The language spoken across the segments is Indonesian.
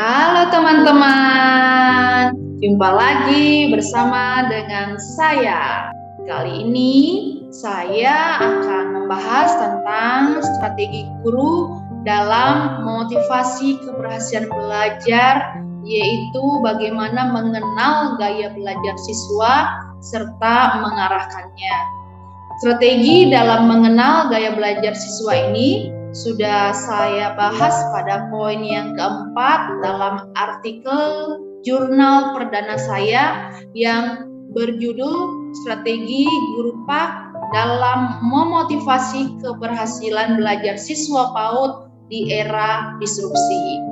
Halo teman-teman, jumpa lagi bersama dengan saya. Kali ini saya akan membahas tentang strategi guru dalam memotivasi keberhasilan belajar, yaitu bagaimana mengenal gaya belajar siswa serta mengarahkannya. Strategi dalam mengenal gaya belajar siswa ini sudah saya bahas pada poin yang keempat dalam artikel jurnal perdana saya yang berjudul Strategi Guru PAK dalam Memotivasi Keberhasilan Belajar Siswa PAUD di Era Disrupsi.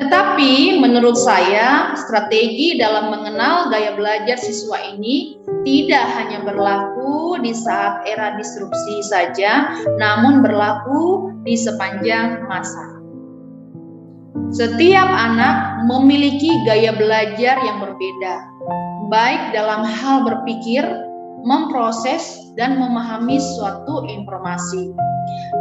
Tetapi menurut saya, strategi dalam mengenal gaya belajar siswa ini tidak hanya berlaku di saat era disrupsi saja, namun berlaku di sepanjang masa. Setiap anak memiliki gaya belajar yang berbeda, baik dalam hal berpikir, memproses, dan memahami suatu informasi.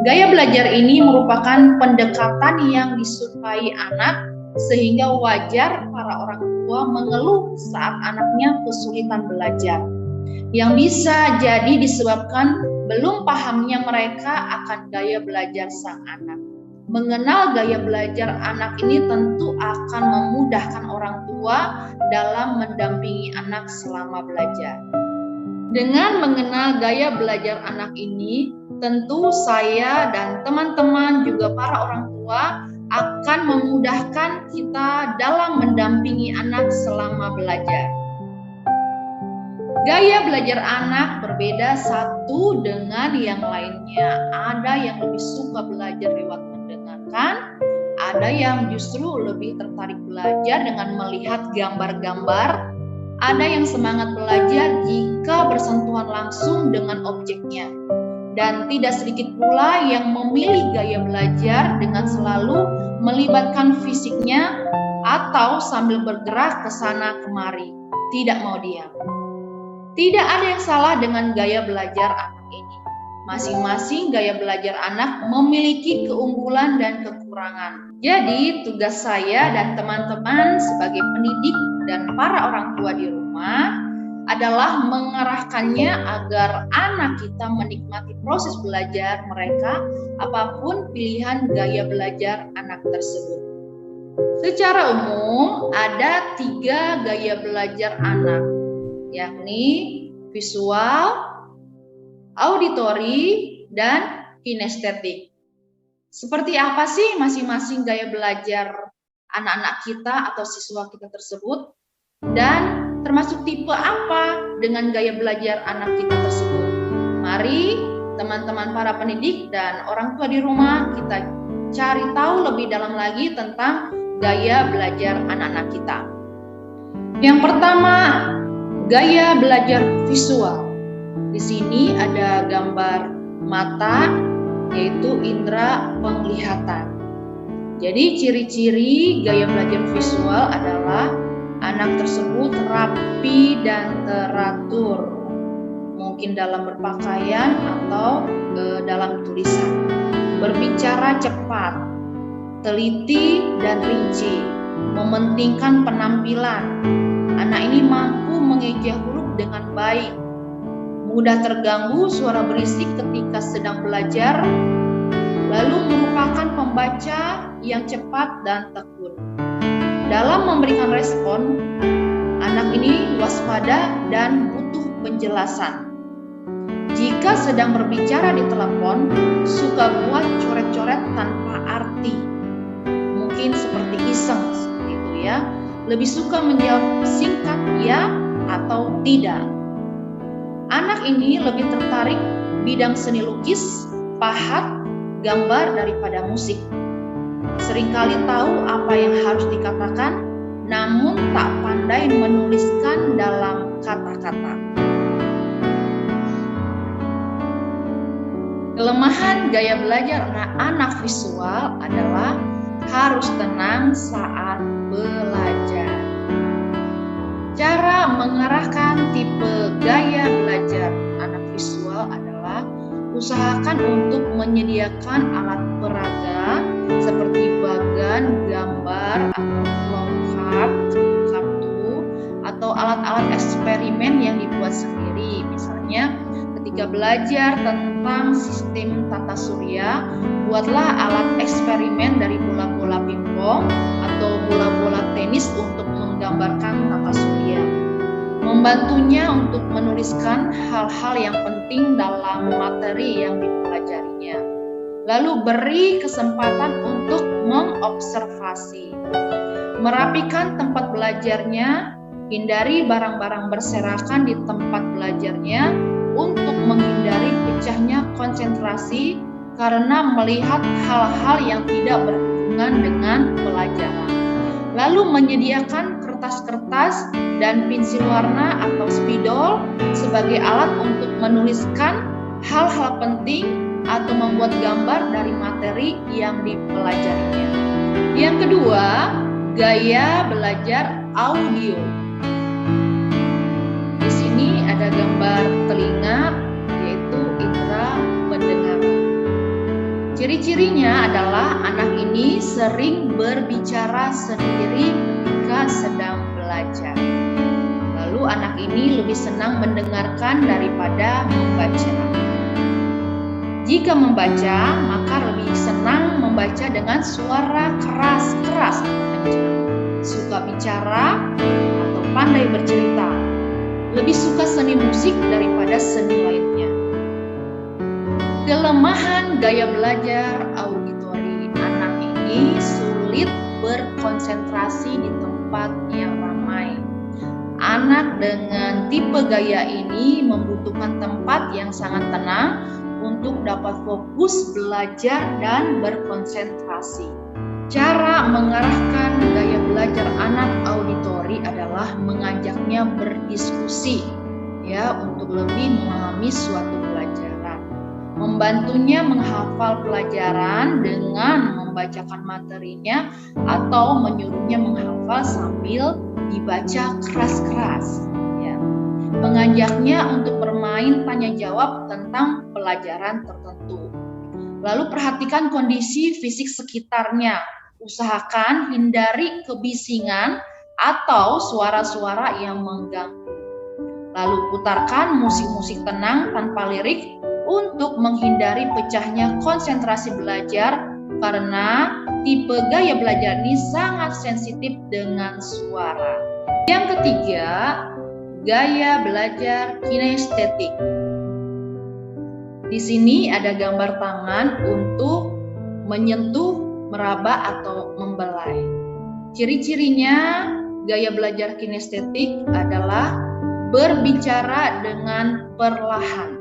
Gaya belajar ini merupakan pendekatan yang disukai anak, sehingga wajar para orang tua mengeluh saat anaknya kesulitan belajar, yang bisa jadi disebabkan belum pahamnya mereka akan gaya belajar sang anak. Mengenal gaya belajar anak ini tentu akan memudahkan orang tua dalam mendampingi anak selama belajar. Dengan mengenal gaya belajar anak ini, tentu saya dan teman-teman juga para orang tua akan memudahkan kita dalam mendampingi anak selama belajar. Gaya belajar anak berbeda satu dengan yang lainnya. Ada yang lebih suka belajar lewat mendengarkan, ada yang justru lebih tertarik belajar dengan melihat gambar-gambar, ada yang semangat belajar jika bersentuhan langsung dengan objeknya. Dan tidak sedikit pula yang memilih gaya belajar dengan selalu melibatkan fisiknya atau sambil bergerak ke sana kemari, tidak mau diam. Tidak ada yang salah dengan gaya belajar anak ini. Masing-masing gaya belajar anak memiliki keunggulan dan kekurangan. Jadi tugas saya dan teman-teman sebagai pendidik dan para orang tua di rumah adalah mengarahkannya agar anak kita menikmati proses belajar mereka apapun pilihan gaya belajar anak tersebut. Secara umum ada 3 gaya belajar anak, yakni visual, auditori, dan kinestetik. Seperti apa sih masing-masing gaya belajar anak-anak kita atau siswa kita tersebut? Dan termasuk tipe apa dengan gaya belajar anak kita tersebut? Mari teman-teman para pendidik dan orang tua di rumah kita cari tahu lebih dalam lagi tentang gaya belajar anak-anak kita. Yang pertama, gaya belajar visual. Di sini ada gambar mata, yaitu indera penglihatan. Jadi ciri-ciri gaya belajar visual adalah anak tersebut rapi dan teratur, mungkin dalam berpakaian atau dalam tulisan. Berbicara cepat, teliti dan rinci, mementingkan penampilan. Anak ini mampu mengeja huruf dengan baik, mudah terganggu suara berisik ketika sedang belajar, lalu merupakan pembaca yang cepat dan tekun. Dalam memberikan respon, anak ini waspada dan butuh penjelasan. Jika sedang berbicara di telepon, suka buat coret-coret tanpa arti. Mungkin seperti iseng seperti itu ya. Lebih suka menjawab singkat ya atau tidak. Anak ini lebih tertarik bidang seni lukis, pahat, gambar daripada musik. Seringkali tahu apa yang harus dikatakan, namun tak pandai menuliskan dalam kata-kata. Kelemahan gaya belajar anak visual adalah harus tenang saat belajar. Cara mengarahkan tipe gaya belajar anak visual adalah usahakan untuk menyediakan alat peraga seperti bagan, gambar, atau flowchart, kartu, atau alat-alat eksperimen yang dibuat sendiri. Misalnya, ketika belajar tentang sistem tata surya, buatlah alat eksperimen dari bola-bola pingpong atau bola-bola tenis untuk menggambarkan tata surya. Membantunya untuk menuliskan hal-hal yang penting dalam materi yang dipelajarinya. Lalu beri kesempatan untuk mengobservasi. Merapikan tempat belajarnya, hindari barang-barang berserakan di tempat belajarnya untuk menghindari pecahnya konsentrasi karena melihat hal-hal yang tidak berhubungan dengan pelajaran. Lalu menyediakan kertas-kertas dan pensil warna atau spidol sebagai alat untuk menuliskan hal-hal penting atau membuat gambar dari materi yang dipelajarinya. Yang kedua, gaya belajar audio. Di sini ada gambar telinga, yaitu indera pendengaran. Ciri-cirinya adalah anak ini sering berbicara sendiri ketika sedang belajar. Lalu anak ini lebih senang mendengarkan daripada membaca. Jika membaca, maka lebih senang membaca dengan suara keras-keras atau kencang. Suka bicara atau pandai bercerita. Lebih suka seni musik daripada seni lainnya. Kelemahan gaya belajar auditori. Anak ini sulit berkonsentrasi di tempat yang ramai. Anak dengan tipe gaya ini membutuhkan tempat yang sangat tenang untuk dapat fokus belajar dan berkonsentrasi. Cara mengarahkan gaya belajar anak auditori adalah mengajaknya berdiskusi, untuk lebih memahami suatu pelajaran. Membantunya menghafal pelajaran dengan membacakan materinya atau menyuruhnya menghafal sambil dibaca keras-keras. Mengajaknya untuk bermain tanya jawab tentang pelajaran tertentu. Lalu perhatikan kondisi fisik sekitarnya. Usahakan hindari kebisingan atau suara-suara yang mengganggu. Lalu putarkan musik-musik tenang tanpa lirik untuk menghindari pecahnya konsentrasi belajar karena tipe gaya belajar ini sangat sensitif dengan suara. Yang ketiga, gaya belajar kinestetik. Di sini ada gambar tangan untuk menyentuh, meraba atau membelai. Ciri-cirinya gaya belajar kinestetik adalah berbicara dengan perlahan,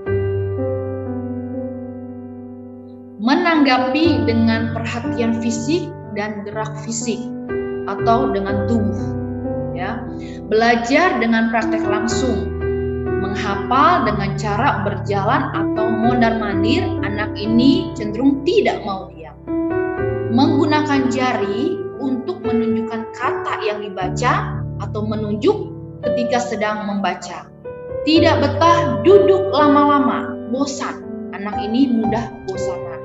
menanggapi dengan perhatian fisik dan gerak fisik atau dengan tubuh. Belajar dengan praktek langsung, menghafal dengan cara berjalan atau mondar-mandir. Anak ini cenderung tidak mau diam. Menggunakan jari untuk menunjukkan kata yang dibaca atau menunjuk ketika sedang membaca. Tidak betah duduk lama-lama, bosan. Anak ini mudah bosanan.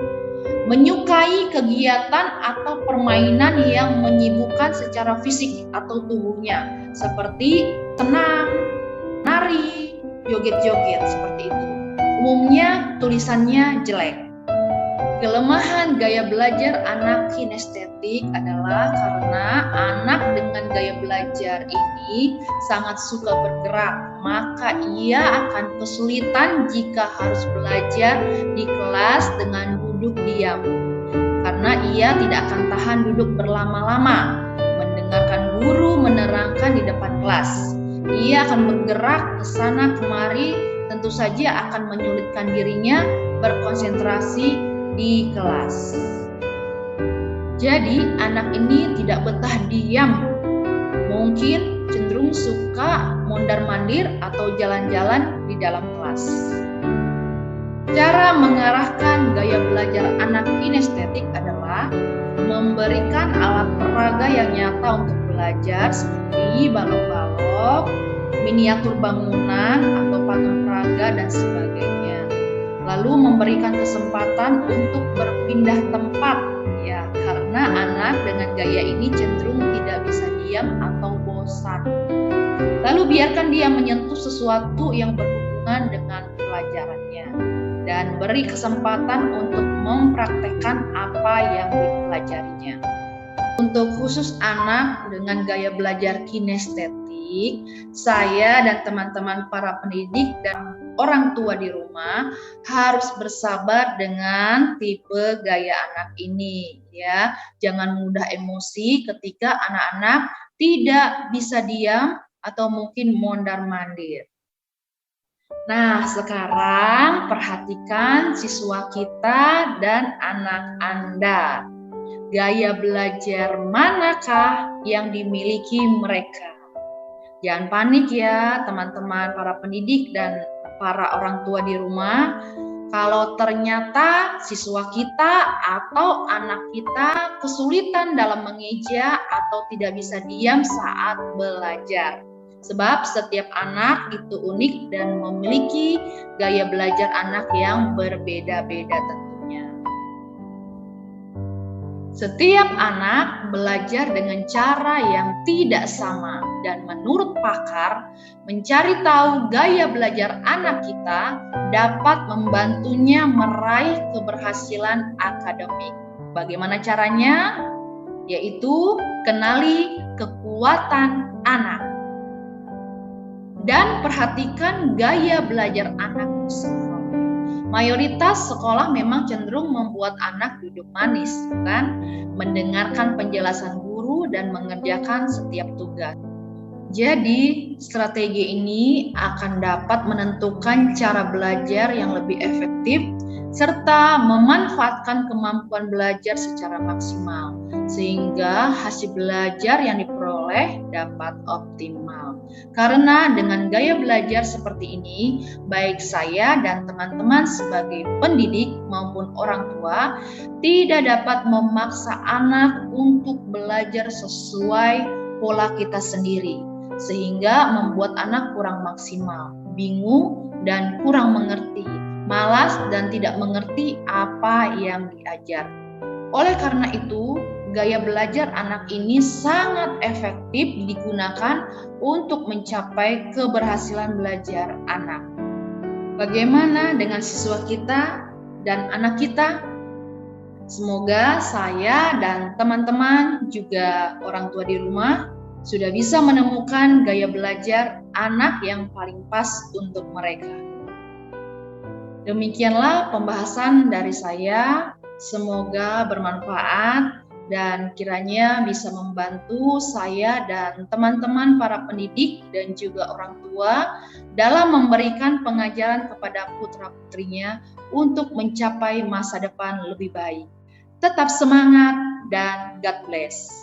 Menyukai kegiatan atau permainan yang menyibukkan secara fisik atau tubuhnya, seperti senam, nari, joget-joget, seperti itu. Umumnya tulisannya jelek. Kelemahan gaya belajar anak kinestetik adalah karena anak dengan gaya belajar ini sangat suka bergerak, maka ia akan kesulitan jika harus belajar di kelas dengan duduk diam. Karena ia tidak akan tahan duduk berlama-lama, mendengarkan guru menerangkan di depan kelas. Ia akan bergerak ke sana kemari, tentu saja akan menyulitkan dirinya berkonsentrasi di kelas. Jadi anak ini tidak betah diam, mungkin cenderung suka mondar-mandir atau jalan-jalan di dalam kelas. Cara mengarahkan gaya belajar anak kinestetik adalah memberikan alat peraga yang nyata untuk belajar seperti balok-balok, miniatur bangunan atau patung peraga dan sebagainya. Lalu memberikan kesempatan untuk berpindah tempat, karena karena anak dengan gaya ini cenderung tidak bisa diam atau bosan. Lalu biarkan dia menyentuh sesuatu yang berhubungan dengan pelajarannya dan beri kesempatan untuk mempraktekkan apa yang dipelajarinya. Untuk khusus anak dengan gaya belajar kinestetik, saya dan teman-teman para pendidik dan orang tua di rumah harus bersabar dengan tipe gaya anak ini ya. Jangan mudah emosi ketika anak-anak tidak bisa diam atau mungkin mondar-mandir. Nah, sekarang perhatikan siswa kita dan anak Anda. Gaya belajar manakah yang dimiliki mereka? Jangan panik ya teman-teman para pendidik dan para orang tua di rumah. Kalau ternyata siswa kita atau anak kita kesulitan dalam mengeja atau tidak bisa diam saat belajar. Sebab setiap anak itu unik dan memiliki gaya belajar anak yang berbeda-beda tentunya. Setiap anak belajar dengan cara yang tidak sama dan menurut pakar, mencari tahu gaya belajar anak kita dapat membantunya meraih keberhasilan akademik. Bagaimana caranya? Yaitu kenali kekuatan anak dan perhatikan gaya belajar anak tersebut. Mayoritas sekolah memang cenderung membuat anak duduk manis, bukan? Mendengarkan penjelasan guru dan mengerjakan setiap tugas. Jadi, strategi ini akan dapat menentukan cara belajar yang lebih efektif serta memanfaatkan kemampuan belajar secara maksimal sehingga hasil belajar yang diperoleh dapat optimal. Karena dengan gaya belajar seperti ini, baik saya dan teman-teman sebagai pendidik maupun orang tua tidak dapat memaksa anak untuk belajar sesuai pola kita sendiri, sehingga membuat anak kurang maksimal, bingung dan kurang mengerti, malas dan tidak mengerti apa yang diajar. Oleh karena itu, gaya belajar anak ini sangat efektif digunakan untuk mencapai keberhasilan belajar anak. Bagaimana dengan siswa kita dan anak kita? Semoga saya dan teman-teman juga orang tua di rumah sudah bisa menemukan gaya belajar anak yang paling pas untuk mereka. Demikianlah pembahasan dari saya. Semoga bermanfaat dan kiranya bisa membantu saya dan teman-teman para pendidik dan juga orang tua dalam memberikan pengajaran kepada putra-putrinya untuk mencapai masa depan lebih baik. Tetap semangat dan God bless.